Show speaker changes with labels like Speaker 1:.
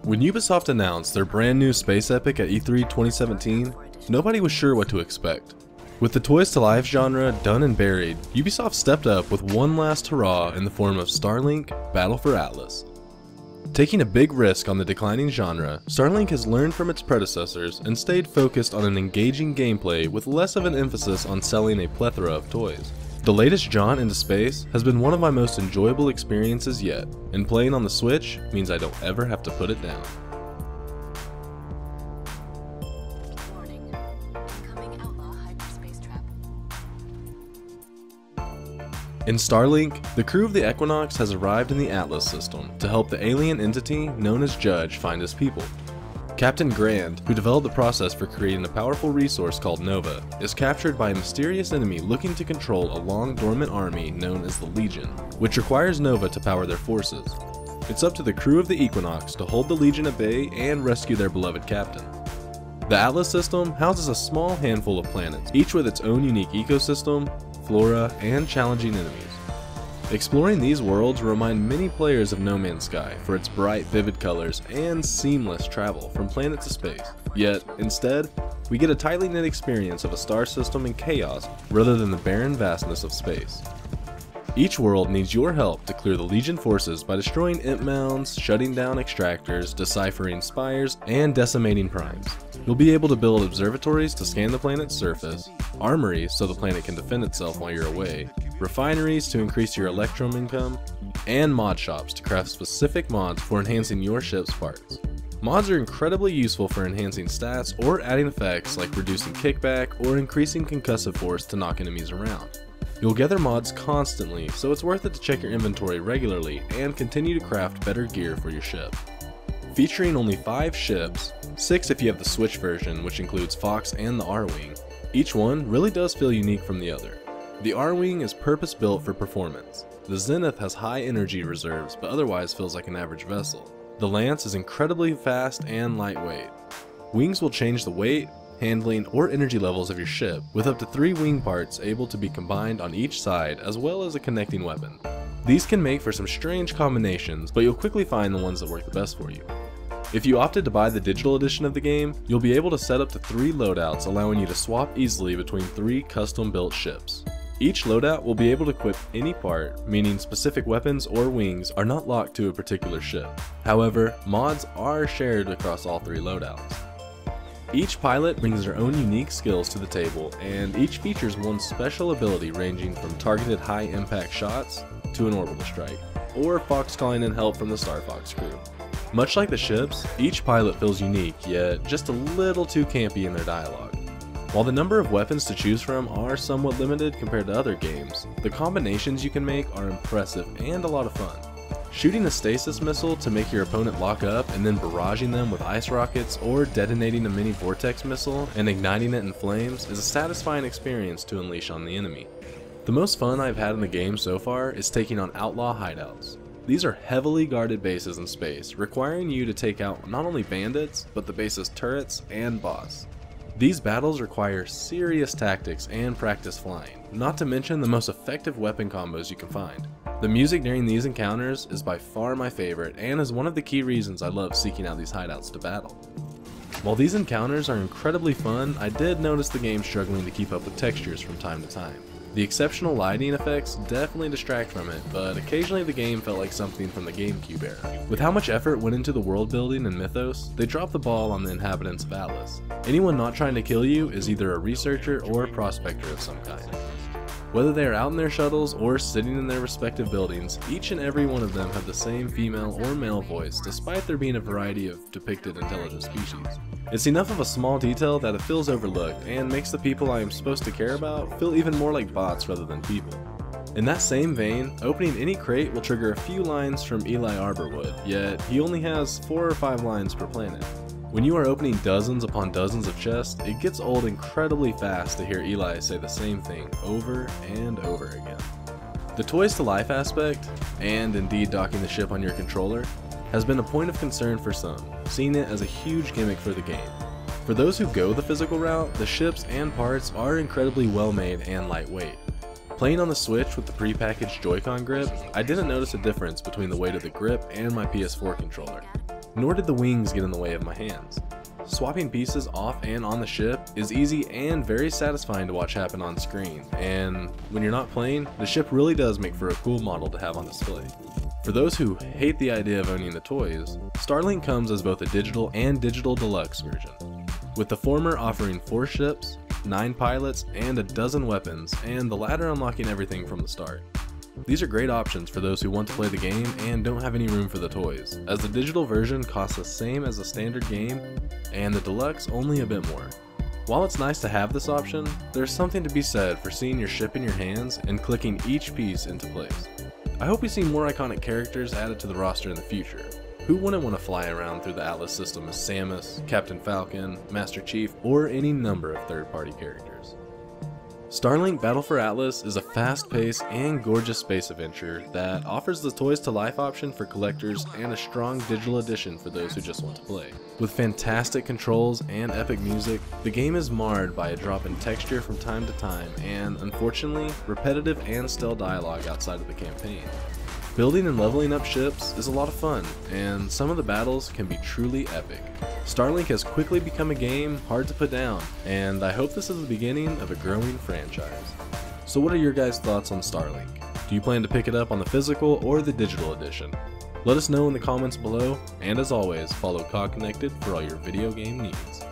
Speaker 1: When Ubisoft announced their brand new space epic at E3 2017, nobody was sure what to expect. With the Toys to Life genre done and buried, Ubisoft stepped up with one last hurrah in the form of Starlink: Battle for Atlas. Taking a big risk on the declining genre, Starlink has learned from its predecessors and stayed focused on an engaging gameplay with less of an emphasis on selling a plethora of toys. The latest jaunt into space has been one of my most enjoyable experiences yet, and playing on the Switch means I don't ever have to put it down. In Starlink, the crew of the Equinox has arrived in the Atlas system to help the alien entity known as Judge find his people. Captain Grand, who developed the process for creating a powerful resource called Nova, is captured by a mysterious enemy looking to control a long-dormant army known as the Legion, which requires Nova to power their forces. It's up to the crew of the Equinox to hold the Legion at bay and rescue their beloved captain. The Atlas system houses a small handful of planets, each with its own unique ecosystem, flora, and challenging enemies. Exploring these worlds remind many players of No Man's Sky for its bright, vivid colors and seamless travel from planet to space. Yet, instead, we get a tightly knit experience of a star system in chaos rather than the barren vastness of space. Each world needs your help to clear the Legion forces by destroying imp mounds, shutting down extractors, deciphering spires, and decimating primes. You'll be able to build observatories to scan the planet's surface, armories so the planet can defend itself while you're away, refineries to increase your electrum income, and mod shops to craft specific mods for enhancing your ship's parts. Mods are incredibly useful for enhancing stats or adding effects like reducing kickback or increasing concussive force to knock enemies around. You'll gather mods constantly, so it's worth it to check your inventory regularly and continue to craft better gear for your ship. Featuring only 5 ships, 6 if you have the Switch version, which includes Fox and the R-Wing, each one really does feel unique from the other. The R-Wing is purpose-built for performance. The Zenith has high energy reserves but otherwise feels like an average vessel. The Lance is incredibly fast and lightweight. Wings will change the weight, handling, or energy levels of your ship, with up to 3 wing parts able to be combined on each side as well as a connecting weapon. These can make for some strange combinations, but you'll quickly find the ones that work the best for you. If you opted to buy the digital edition of the game, you'll be able to set up to 3 loadouts, allowing you to swap easily between 3 custom-built ships. Each loadout will be able to equip any part, meaning specific weapons or wings are not locked to a particular ship. However, mods are shared across all 3 loadouts. Each pilot brings their own unique skills to the table, and each features one special ability ranging from targeted high-impact shots to an orbital strike, or Fox calling in help from the Star Fox crew. Much like the ships, each pilot feels unique, yet just a little too campy in their dialogue. While the number of weapons to choose from are somewhat limited compared to other games, the combinations you can make are impressive and a lot of fun. Shooting a stasis missile to make your opponent lock up and then barraging them with ice rockets, or detonating a mini vortex missile and igniting it in flames is a satisfying experience to unleash on the enemy. The most fun I've had in the game so far is taking on outlaw hideouts. These are heavily guarded bases in space, requiring you to take out not only bandits, but the base's turrets and boss. These battles require serious tactics and practice flying, not to mention the most effective weapon combos you can find. The music during these encounters is by far my favorite and is one of the key reasons I love seeking out these hideouts to battle. While these encounters are incredibly fun, I did notice the game struggling to keep up with textures from time to time. The exceptional lighting effects definitely distract from it, but occasionally the game felt like something from the GameCube era. With how much effort went into the world building and mythos, they dropped the ball on the inhabitants of Atlas. Anyone not trying to kill you is either a researcher or a prospector of some kind. Whether they are out in their shuttles or sitting in their respective buildings, each and every one of them have the same female or male voice, despite there being a variety of depicted intelligent species. It's enough of a small detail that it feels overlooked and makes the people I am supposed to care about feel even more like bots rather than people. In that same vein, opening any crate will trigger a few lines from Eli Arborwood, yet he only has 4 or 5 lines per planet. When you are opening dozens upon dozens of chests, it gets old incredibly fast to hear Eli say the same thing over and over again. The Toys to Life aspect, and indeed docking the ship on your controller, has been a point of concern for some, seeing it as a huge gimmick for the game. For those who go the physical route, the ships and parts are incredibly well made and lightweight. Playing on the Switch with the pre-packaged Joy-Con grip, I didn't notice a difference between the weight of the grip and my PS4 controller. nor did the wings get in the way of my hands. Swapping pieces off and on the ship is easy and very satisfying to watch happen on screen, and when you're not playing, the ship really does make for a cool model to have on display. For those who hate the idea of owning the toys, Starlink comes as both a digital and digital deluxe version, with the former offering 4 ships, 9 pilots, and a dozen weapons, and the latter unlocking everything from the start. These are great options for those who want to play the game and don't have any room for the toys, as the digital version costs the same as the standard game, and the deluxe only a bit more. While it's nice to have this option, there's something to be said for seeing your ship in your hands and clicking each piece into place. I hope we see more iconic characters added to the roster in the future. Who wouldn't want to fly around through the Atlas system as Samus, Captain Falcon, Master Chief, or any number of third-party characters? Starlink Battle for Atlas is a fast-paced and gorgeous space adventure that offers the toys to life option for collectors and a strong digital edition for those who just want to play. With fantastic controls and epic music, the game is marred by a drop in texture from time to time and, unfortunately, repetitive and stale dialogue outside of the campaign. Building and leveling up ships is a lot of fun, and some of the battles can be truly epic. Starlink has quickly become a game hard to put down, and I hope this is the beginning of a growing franchise. So what are your guys' thoughts on Starlink? Do you plan to pick it up on the physical or the digital edition? Let us know in the comments below, and as always, follow COGconnected for all your video game needs.